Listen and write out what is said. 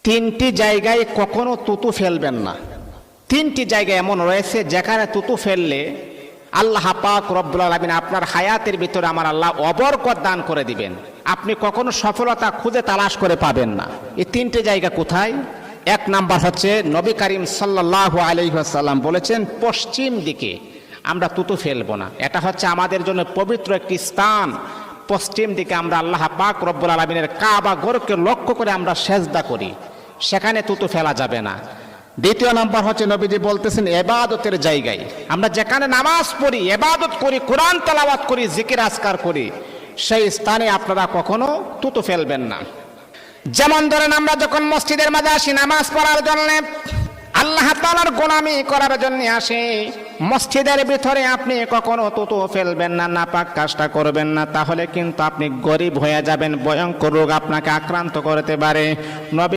তিনটি জায়গায় কখনো তুতু ফেলবেন না। তিনটি জায়গা এমন রয়েছে যেখানে তুতু ফেললে আল্লাহ পাক রব্বুল আলামিন আপনার হায়াতের ভিতরে আমার আল্লাহ অবরকত দান করে দিবেন, আপনি কখনো সফলতা খুঁজে তালাশ করে পাবেন না। এই তিনটি জায়গা কোথায়? এক নাম্বার হচ্ছে নবী করিম সাল্লাল্লাহু আলাইহি ওয়াসাল্লাম বলেছেন পশ্চিম দিকে আমরা তুতু ফেলবো না। এটা হচ্ছে আমাদের জন্য পবিত্র একটি স্থান। পশ্চিম দিকে আমরা আল্লাহ পাক রব্বুল আলামিনের কাবা ঘরকে লক্ষ্য করে আমরা সেজদা করি, সেখানে তুতু ফেলা যাবে না। দ্বিতীয় নাম্বার হচ্ছে নবীজি বলতেছেন ইবাদতের জায়গায় আমরা যেখানে নামাজ পড়ি, ইবাদত করি, কোরআন তেলাওয়াত করি, জিকির আজকার করি, সেই স্থানে আপনারা কখনো তুতু ফেলবেন না। যেমন ধরেন আমরা যখন মসজিদের মাঝে আসি নামাজ পড়ার জন্য, আল্লাহ তাআলার গোলামি করার জন্য আসি, মসজিদের ভিতরে আপনি কখনো তুতু ফেলবেন না, নাপাক কাজটা করবেন না, তাহলে কিন্তু আপনি গরিব হয়ে যাবেন, ভয়ঙ্কর রোগ আপনাকে আক্রান্ত করতে পারে। নবী